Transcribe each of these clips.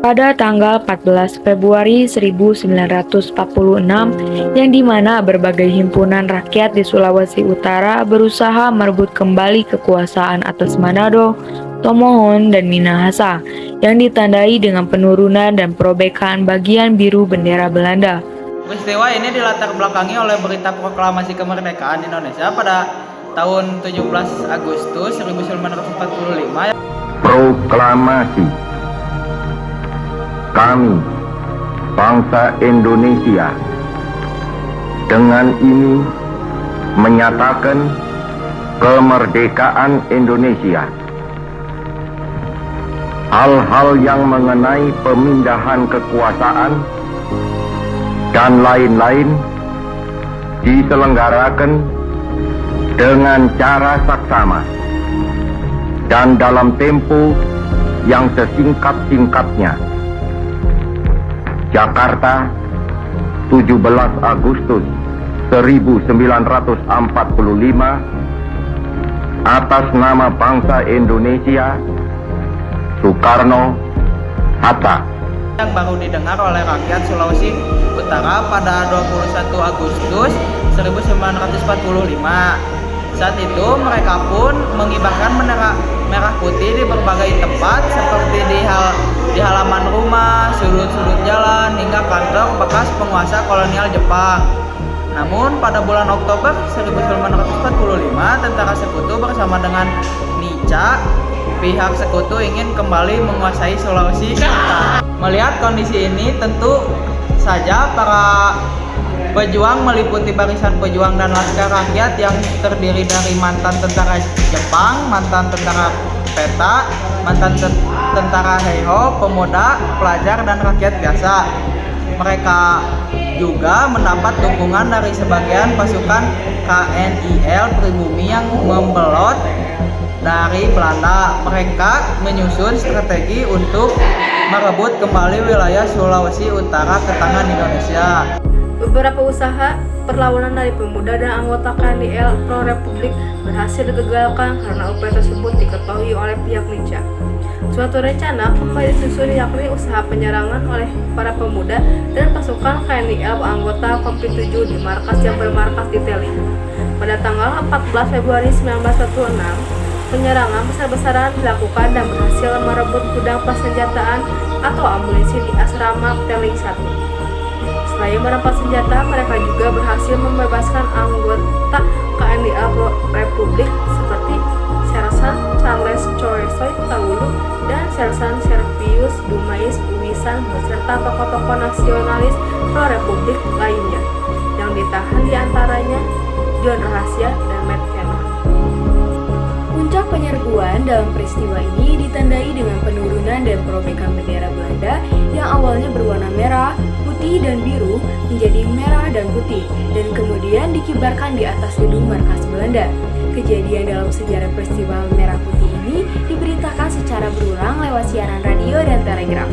pada tanggal 14 Februari 1946 yang dimana berbagai himpunan rakyat di Sulawesi Utara berusaha merebut kembali kekuasaan atas Manado, Tomohon, dan Minahasa yang ditandai dengan penurunan dan perobekan bagian biru bendera Belanda. Peristiwa ini dilatar belakangi oleh berita proklamasi kemerdekaan Indonesia pada tahun 17 Agustus 1945. Proklamasi kami, bangsa Indonesia, dengan ini menyatakan kemerdekaan Indonesia. Hal-hal yang mengenai pemindahan kekuasaan dan lain-lain diselenggarakan dengan cara saksama dan dalam tempo yang sesingkat-singkatnya. Jakarta, 17 Agustus 1945, atas nama bangsa Indonesia, Soekarno, Hatta. Yang baru didengar oleh rakyat Sulawesi Utara pada 21 Agustus 1945. Saat itu mereka pun mengibarkan bendera merah putih di berbagai tempat seperti di halaman rumah, sudut-sudut jalan, hingga kantor bekas penguasa kolonial Jepang. Namun pada bulan Oktober 1945, tentara sekutu bersama dengan Nica, pihak sekutu ingin kembali menguasai Sulawesi Utara. Melihat kondisi ini, tentu saja para pejuang meliputi barisan pejuang dan laskar rakyat yang terdiri dari mantan tentara Jepang, mantan tentara peta, mantan tentara Heiho, pemuda, pelajar, dan rakyat biasa. Mereka juga mendapat dukungan dari sebagian pasukan KNIL pribumi yang membelot dari Belanda. Mereka menyusun strategi untuk merebut kembali wilayah Sulawesi Utara ke tangan Indonesia. Beberapa usaha perlawanan dari pemuda dan anggota KNIL pro-republik berhasil digagalkan karena upaya tersebut diketahui oleh pihak Nica. Suatu rencana kembali disusun, yakni usaha penyerangan oleh para pemuda dan pasukan KNIL anggota Kompi 7 di markas yang bermarkas di Teli. Pada tanggal 14 Februari 1916, penyerangan besar-besaran dilakukan dan berhasil merebut gudang persenjataan atau amunisi di asrama Teli 1. Selain merampas senjata, mereka juga berhasil membebaskan anggota KNIL Republik seperti Sersan Charles Choresoi Tawulu dan Sersan Servius Dumais Uwisan beserta tokoh-tokoh nasionalis pro-republik lainnya yang ditahan diantaranya John Rahasia dan Matt Cannon. Puncak penyerbuan dalam peristiwa ini ditandai dengan penurunan dan perobekan bendera Belanda yang awalnya berwarna merah, putih, dan biru menjadi merah dan putih dan kemudian dikibarkan di atas gedung markas Belanda. Kejadian dalam sejarah peristiwa merah putih ini diberitakan secara berulang lewat siaran radio dan telegraf.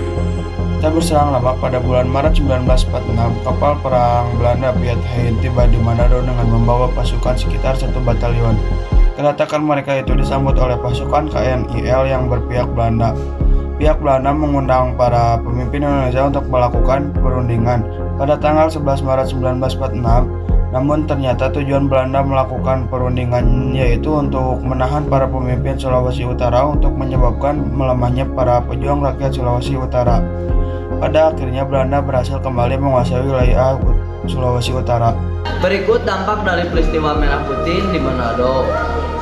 Tak berselang lama, pada bulan Maret 1946, kapal perang Belanda Piet Hein tiba di Manado dengan membawa pasukan sekitar 1 batalion. Kedatangan mereka itu disambut oleh pasukan KNIL yang berpihak Belanda. Pihak Belanda mengundang para pemimpin Indonesia untuk melakukan perundingan pada tanggal 11 Maret 1946. Namun ternyata tujuan Belanda melakukan perundingan yaitu untuk menahan para pemimpin Sulawesi Utara untuk menyebabkan melemahnya para pejuang rakyat Sulawesi Utara. Pada akhirnya Belanda berhasil kembali menguasai wilayah Sulawesi Utara. Berikut dampak dari peristiwa Merah Putih di Manado.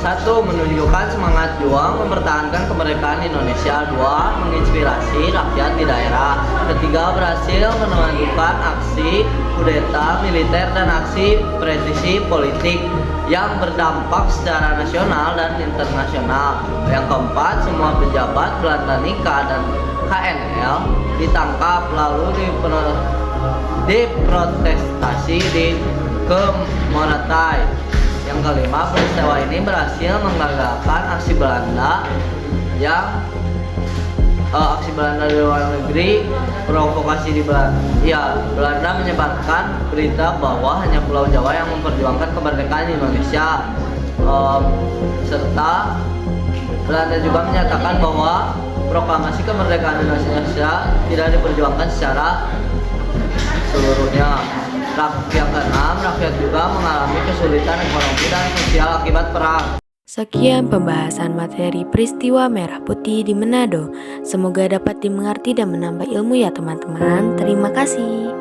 1. Menunjukkan semangat juang mempertahankan kemerdekaan Indonesia. 2. Menginspirasi rakyat di daerah. 3. Berhasil menentukan aksi kudeta militer dan aksi presisi politik yang berdampak secara nasional dan internasional. Yang keempat, semua pejabat Belanda Nika dan KNL ditangkap lalu diprotestasi ke Moratai. Yang kelima, peristiwa ini berhasil menggagalkan aksi Belanda di luar negeri, provokasi di Belanda menyebarkan berita bahwa hanya Pulau Jawa yang memperjuangkan kemerdekaan Indonesia, serta Belanda juga menyatakan bahwa proklamasi kemerdekaan Indonesia tidak diperjuangkan secara seluruhnya. Yang keenam, rakyat juga mengalami kesulitan ekonomi dan sosial akibat perang. Sekian pembahasan materi peristiwa Merah Putih di Manado. Semoga dapat dimengerti dan menambah ilmu ya teman-teman. Terima kasih.